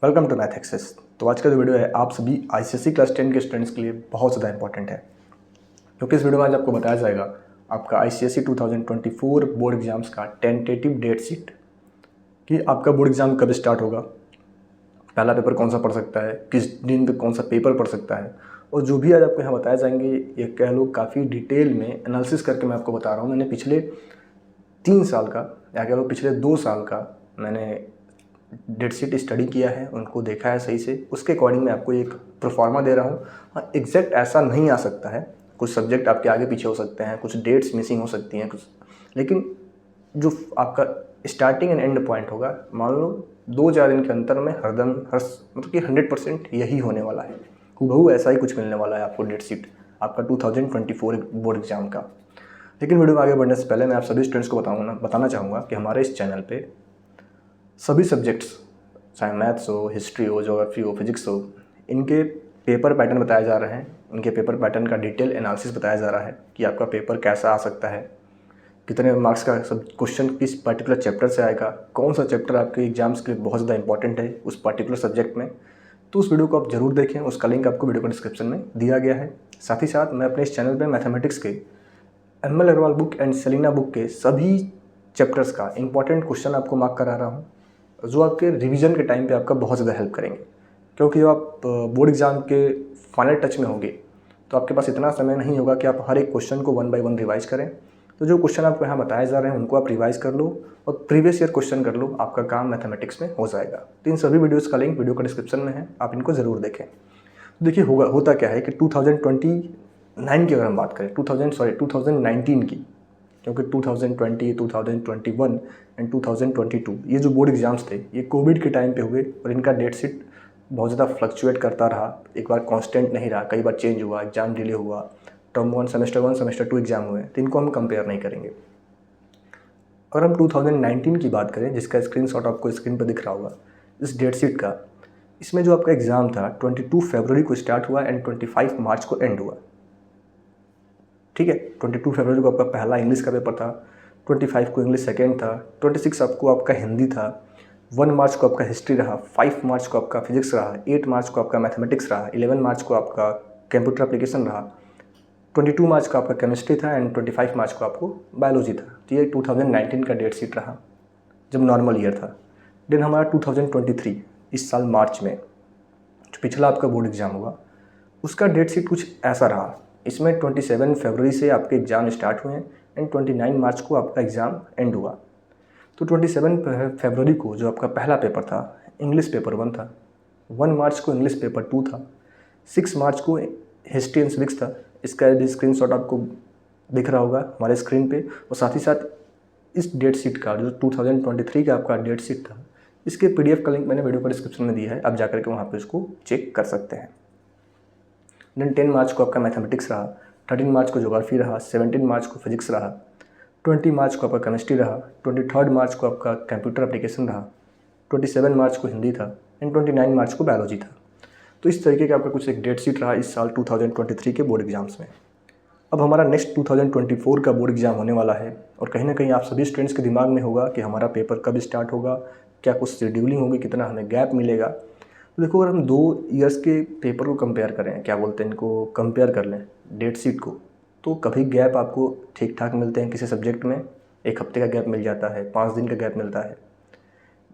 Welcome to math access. तो आज का जो वीडियो है आप सभी आईसीएसई क्लास 10 के स्टूडेंट्स के लिए बहुत ज़्यादा इंपॉर्टेंट है, क्योंकि इस वीडियो में आज आपको बताया जाएगा आपका आईसीएसई 2024 बोर्ड एग्जाम्स का टेंटेटिव डेट शीट कि आपका बोर्ड एग्जाम कब स्टार्ट होगा, पहला पेपर कौन सा पढ़ सकता है, किस दिन पे कौन सा पेपर पढ़ सकता है, और जो भी आज आपको यहाँ बताए जाएंगे ये कह लो काफ़ी डिटेल में एनालिसिस करके मैं आपको बता रहा हूँ। मैंने पिछले 3 साल का या कह लो पिछले 2 साल का मैंने डेट शीट स्टडी किया है, उनको देखा है सही से, उसके अकॉर्डिंग मैं आपको एक प्रोफार्मा दे रहा हूँ। हाँ, एग्जैक्ट ऐसा नहीं आ सकता है, कुछ सब्जेक्ट आपके आगे पीछे हो सकते हैं, कुछ डेट्स मिसिंग हो सकती हैं कुछ, लेकिन जो आपका स्टार्टिंग एंड एंड पॉइंट होगा, मान लो 2-4 दिन के अंतर में हरदम मतलब कि 100% यही होने वाला है, हूबहू ऐसा ही कुछ मिलने वाला है आपको डेट शीट आपका 2024 बोर्ड एग्जाम का। लेकिन वीडियो में आगे बढ़ने से पहले मैं आप सभी स्टूडेंट्स को बताना चाहूँगा कि हमारे इस चैनल पे सभी सब्जेक्ट्स, चाहे मैथ्स हो, हिस्ट्री हो, ज्योग्राफी हो, फिजिक्स हो, इनके पेपर पैटर्न बताए जा रहे हैं। इनके पेपर पैटर्न का डिटेल एनालिसिस बताया जा रहा है कि आपका पेपर कैसा आ सकता है, कितने मार्क्स का सब क्वेश्चन किस पर्टिकुलर चैप्टर से आएगा, कौन सा चैप्टर आपके एग्जाम्स के लिए बहुत ज़्यादा इंपॉर्टेंट है उस पर्टिकुलर सब्जेक्ट में। तो उस वीडियो को आप जरूर देखें, उसका लिंक आपको वीडियो को डिस्क्रिप्शन में दिया गया है। साथ ही साथ मैं अपने इस चैनल पर मैथमेटिक्स के M L Agarwal book and Selina book के सभी चैप्टर्स का इंपॉर्टेंट क्वेश्चन आपको मार्क करा रहा हूँ, जो आपके रिवीजन के टाइम पे आपका बहुत ज़्यादा हेल्प करेंगे। क्योंकि जब आप बोर्ड एग्ज़ाम के फाइनल टच में होंगे तो आपके पास इतना समय नहीं होगा कि आप हर एक क्वेश्चन को 1 बाय 1 रिवाइज करें। तो जो क्वेश्चन आपको यहाँ बताए जा रहे हैं उनको आप रिवाइज कर लो और प्रीवियस ईयर क्वेश्चन कर लो, आपका काम मैथमेटिक्स में हो जाएगा। तो इन सभी वीडियोज़ का लिंक वीडियो का डिस्क्रिप्शन में है, आप इनको ज़रूर देखें। तो देखिए होता क्या है कि 2029 की अगर हम बात करें 2019 की, क्योंकि 2020, 2021 एंड 2022 ये जो बोर्ड एग्ज़ाम्स थे ये कोविड के टाइम पे हुए और इनका डेट शीट बहुत ज़्यादा फ्लक्चुएट करता रहा, एक बार कांस्टेंट नहीं रहा, कई बार चेंज हुआ, एग्ज़ाम डिले हुआ, टर्म 1 सेमेस्टर 2 एग्ज़ाम हुए, तो इनको हम कंपेयर नहीं करेंगे। अगर हम 2019 की बात करें, जिसका स्क्रीनशॉट आपको स्क्रीन पर दिख रहा होगा इस डेट शीट का, इसमें जो आपका एग्ज़ाम था 22 फरवरी को स्टार्ट हुआ एंड 25 मार्च को एंड हुआ। ठीक है, 22 फरवरी को आपका पहला इंग्लिश का पेपर था, 25 को इंग्लिश सेकेंड था, 26 आपको आपका हिंदी था, 1 मार्च को आपका हिस्ट्री रहा, 5 मार्च को आपका फिजिक्स रहा, 8 मार्च को आपका मैथमेटिक्स रहा, 11 मार्च को आपका कंप्यूटर एप्लीकेशन रहा, 22 मार्च को आपका केमिस्ट्री था एंड 25 मार्च को आपको बायोलॉजी था। तो ये 2019 का डेट शीट रहा जब नॉर्मल ईयर था। देन हमारा 2023 इस साल मार्च में जो पिछला आपका बोर्ड एग्ज़ाम हुआ उसका डेट शीट कुछ ऐसा रहा। इसमें 27 फरवरी से आपके एग्ज़ाम स्टार्ट हुए एंड 29 मार्च को आपका एग्ज़ाम एंड हुआ। तो 27 फरवरी को जो आपका पहला पेपर था इंग्लिश पेपर 1 था, 1 मार्च को इंग्लिश पेपर 2 था, 6 मार्च को हिस्ट्री एंड सिविक्स था। इसका भी स्क्रीनशॉट आपको दिख रहा होगा हमारे स्क्रीन पे। और साथ ही साथ इस डेट शीट का जो 2023 का आपका डेट शीट था, इसके PDF का लिंक मैंने वीडियो को डिस्क्रिप्शन में दिया है, आप जाकर के वहाँ पे उसको चेक कर सकते हैं। देन 10 मार्च को आपका मैथमेटिक्स रहा, 13 मार्च को ज्योग्राफी रहा, 17 मार्च को फिजिक्स रहा, 20 मार्च को आपका केमिस्ट्री रहा, 23 मार्च को आपका कंप्यूटर एप्लीकेशन रहा, 27 मार्च को हिंदी था एंड 29 मार्च को बायोलॉजी था। तो इस तरीके का आपका कुछ एक डेट शीट रहा इस साल 2023 के बोर्ड एग्जाम्स में। अब हमारा नेक्स्ट 2024 का बोर्ड एग्ज़ाम होने वाला है और कहीं ना कहीं आप सभी स्टूडेंट्स के दिमाग में होगा कि हमारा पेपर कब स्टार्ट होगा, क्या कुछ शेड्यूलिंग होगी, कितना हमें गैप मिलेगा। तो देखो, अगर हम 2 ईयर्स के पेपर को कंपेयर करें, क्या बोलते हैं इनको, कंपेयर कर लें डेट शीट को, तो कभी गैप आपको ठीक ठाक मिलते हैं। किसी सब्जेक्ट में 1 हफ्ते का गैप मिल जाता है, 5 दिन का गैप मिलता है।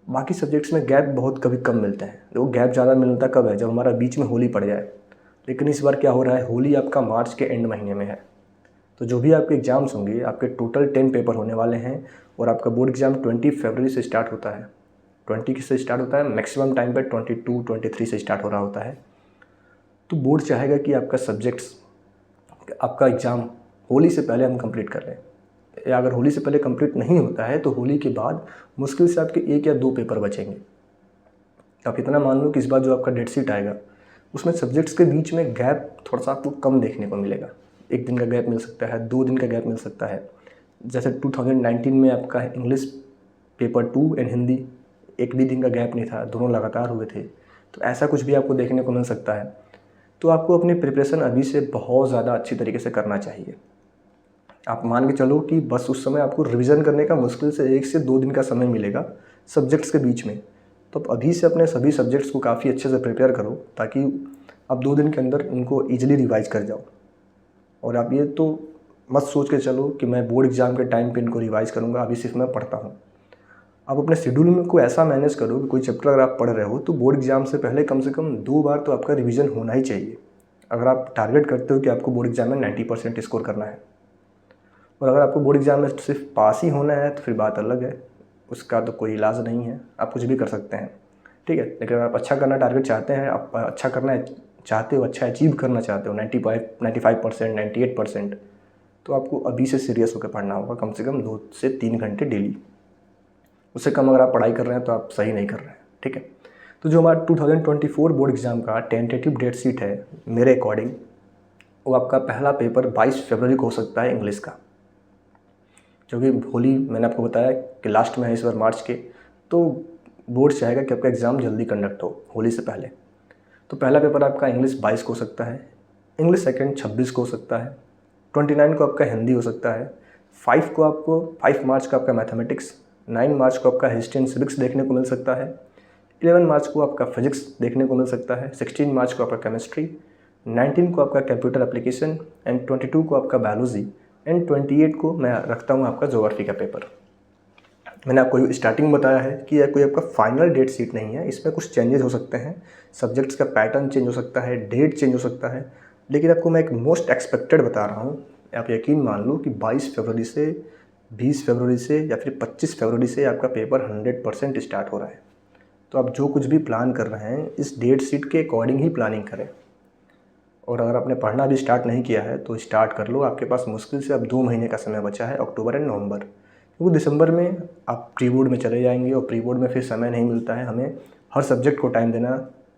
बाकी सब्जेक्ट्स में गैप बहुत कभी कम मिलते हैं। देखो, गैप ज़्यादा मिलता कब है, जब हमारा बीच में होली पड़ जाए। लेकिन इस बार क्या हो रहा है, होली आपका मार्च के एंड महीने में है। तो जो भी आपके एग्ज़ाम्स होंगे, आपके टोटल 10 पेपर होने वाले हैं और आपका बोर्ड एग्ज़ाम 20 फरवरी से स्टार्ट होता है। 20 से स्टार्ट होता है, मैक्सिमम टाइम पे 22-23 से स्टार्ट हो रहा होता है। तो बोर्ड चाहेगा कि आपका सब्जेक्ट्स, आपका एग्ज़ाम होली से पहले हम कंप्लीट कर लें, या अगर होली से पहले कंप्लीट नहीं होता है तो होली के बाद मुश्किल से आपके 1 या 2 पेपर बचेंगे। आप इतना मान लो कि इस बार जो आपका डेट शीट आएगा उसमें सब्जेक्ट्स के बीच में गैप थोड़ा सा आपको कम देखने को मिलेगा। 1 दिन का गैप मिल सकता है, 2 दिन का गैप मिल सकता है। जैसे 2019 में आपका इंग्लिश पेपर 2 एंड हिंदी 1 भी दिन का गैप नहीं था, दोनों लगातार हुए थे। तो ऐसा कुछ भी आपको देखने को मिल सकता है। तो आपको अपनी प्रिपरेशन अभी से बहुत ज़्यादा अच्छी तरीके से करना चाहिए। आप मान के चलो कि बस उस समय आपको रिवीजन करने का मुश्किल से 1 से 2 दिन का समय मिलेगा सब्जेक्ट्स के बीच में। तो आप अभी से अपने सभी सब्जेक्ट्स को काफ़ी अच्छे से प्रिपेयर करो ताकि आप 2 दिन के अंदर उनको ईजिली रिवाइज कर जाओ। और आप ये तो मत सोच के चलो कि मैं बोर्ड एग्ज़ाम के टाइम पे इनको रिवाइज़ करूँगा, अभी सिर्फ मैं पढ़ता हूँ। आप अपने शेड्यूल में को ऐसा मैनेज करो कि कोई चैप्टर अगर आप पढ़ रहे हो तो बोर्ड एग्ज़ाम से पहले कम से कम 2 बार तो आपका रिवीजन होना ही चाहिए। अगर आप टारगेट करते हो कि आपको बोर्ड एग्ज़ाम में 90% स्कोर करना है, और अगर आपको बोर्ड एग्ज़ाम में सिर्फ पास ही होना है तो फिर बात अलग है, उसका तो कोई इलाज नहीं है, आप कुछ भी कर सकते हैं, ठीक है। लेकिन अगर आप अच्छा करना टारगेट चाहते हैं, आप अच्छा करना चाहते हो, अच्छा अचीव करना चाहते हो 95% 98%, तो आपको अभी से सीरियस होकर पढ़ना होगा, कम से कम 2 से 3 घंटे डेली। उससे कम अगर आप पढ़ाई कर रहे हैं तो आप सही नहीं कर रहे हैं, ठीक है। तो जो हमारा 2024 बोर्ड एग्ज़ाम का टेंटेटिव डेट शीट है, मेरे अकॉर्डिंग वो आपका पहला पेपर 22 फरवरी को हो सकता है इंग्लिश का, क्योंकि होली मैंने आपको बताया कि लास्ट में है इस बार मार्च के, तो बोर्ड चाहेगा कि आपका एग्ज़ाम जल्दी कंडक्ट हो होली से पहले। तो पहला पेपर आपका इंग्लिश 22 को हो सकता है, इंग्लिश सेकंड 26 को हो सकता है, 29 को आपका हिंदी हो सकता है, 5 मार्च को आपका मैथमेटिक्स, 9 मार्च को आपका हिस्ट्री एंड सिविक्स देखने को मिल सकता है, 11 मार्च को आपका फिजिक्स देखने को मिल सकता है, 16 मार्च को आपका केमिस्ट्री, 19 को आपका कंप्यूटर एप्लीकेशन एंड 22 को आपका बायोलॉजी एंड 28 को मैं रखता हूँ आपका ज्योग्राफी का पेपर। मैंने आपको स्टार्टिंग बताया है कि यह कोई आपका फाइनल डेट शीट नहीं है, इसमें कुछ चेंजेस हो सकते हैं, सब्जेक्ट्स का पैटर्न चेंज हो सकता है, डेट चेंज हो सकता है, लेकिन आपको मैं एक मोस्ट एक्सपेक्टेड बता रहा हूँ। आप यकीन मान लो कि 22 फरवरी से 20 फरवरी से या फिर 25 फरवरी से आपका पेपर 100% स्टार्ट हो रहा है। तो आप जो कुछ भी प्लान कर रहे हैं इस डेट शीट के अकॉर्डिंग ही प्लानिंग करें। और अगर आपने पढ़ना भी स्टार्ट नहीं किया है तो स्टार्ट कर लो, आपके पास मुश्किल से अब 2 महीने का समय बचा है, अक्टूबर एंड नवंबर, क्योंकि दिसंबर में आप प्री बोर्ड में चले जाएंगे और प्री बोर्ड में फिर समय नहीं मिलता है हमें हर सब्जेक्ट को टाइम देना।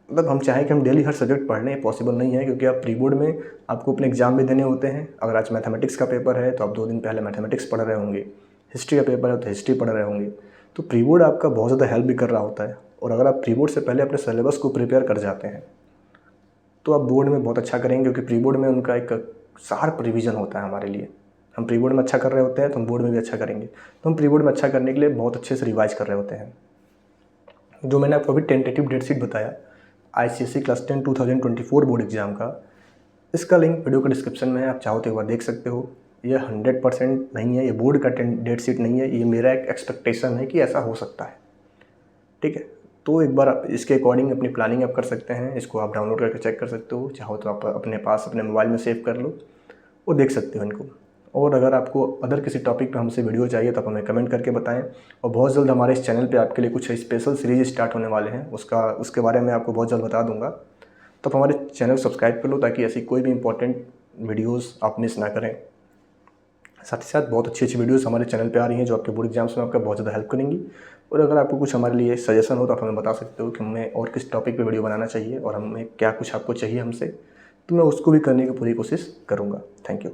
मतलब हम चाहें कि हम डेली हर सब्जेक्ट पढ़ लें, पॉसिबल नहीं है, क्योंकि आप प्री बोर्ड में आपको अपने एग्जाम भी देने होते हैं। अगर आज मैथमेटिक्स का पेपर है तो आप 2 दिन पहले मैथमेटिक्स पढ़ रहे होंगे, हिस्ट्री का पेपर है तो हिस्ट्री पढ़ रहे होंगे, तो प्री बोर्ड आपका बहुत ज़्यादा हेल्प भी कर रहा होता है। और अगर आप प्री बोर्ड से पहले अपने सिलेबस को प्रिपेयर कर जाते हैं तो आप बोर्ड में बहुत अच्छा करेंगे, क्योंकि प्री बोर्ड में उनका एक शार्प रिवीजन होता है हमारे लिए। हम प्री बोर्ड में अच्छा कर रहे होते हैं तो हम बोर्ड में भी अच्छा करेंगे, तो हम प्री बोर्ड में अच्छा करने के लिए बहुत अच्छे से रिवाइज कर रहे होते हैं। जो मैंने आपको अभी टेंटेटिव डेट शीट बताया ICSE क्लास 10 2024 बोर्ड एग्ज़ाम का, इसका लिंक वीडियो के डिस्क्रिप्शन में है, आप चाहो तो एक बार देख सकते हो। ये 100% नहीं है, ये बोर्ड का डेट शीट नहीं है, ये मेरा एक एक्सपेक्टेशन है कि ऐसा हो सकता है, ठीक है। तो एक बार आप इसके अकॉर्डिंग अपनी प्लानिंग आप कर सकते हैं, इसको आप डाउनलोड करके चेक कर सकते हो, चाहो तो आप अपने पास अपने मोबाइल में सेव कर लो और देख सकते हो इनको। और अगर आपको अदर किसी टॉपिक पे हमसे वीडियो चाहिए तो आप हमें कमेंट करके बताएं। और बहुत जल्द हमारे इस चैनल पे आपके लिए कुछ स्पेशल सीरीज स्टार्ट होने वाले हैं, उसके बारे में आपको बहुत जल्द बता दूंगा। तो आप हमारे चैनल सब्सक्राइब कर लो ताकि ऐसी कोई भी इंपॉर्टेंट वीडियोज़ आप मिस ना करें। साथ ही साथ बहुत अच्छी अच्छी वीडियोस हमारे चैनल पे आ रही हैं जो आपके बोर्ड एग्जाम्स में आपका बहुत ज़्यादा हेल्प करेंगी। और अगर आपको कुछ हमारे लिए सजेशन हो तो आप हमें बता सकते हो कि हमें और किस टॉपिक पे वीडियो बनाना चाहिए और हमें क्या कुछ आपको चाहिए हमसे, तो मैं उसको भी करने की पूरी कोशिश करूँगा। Thank you.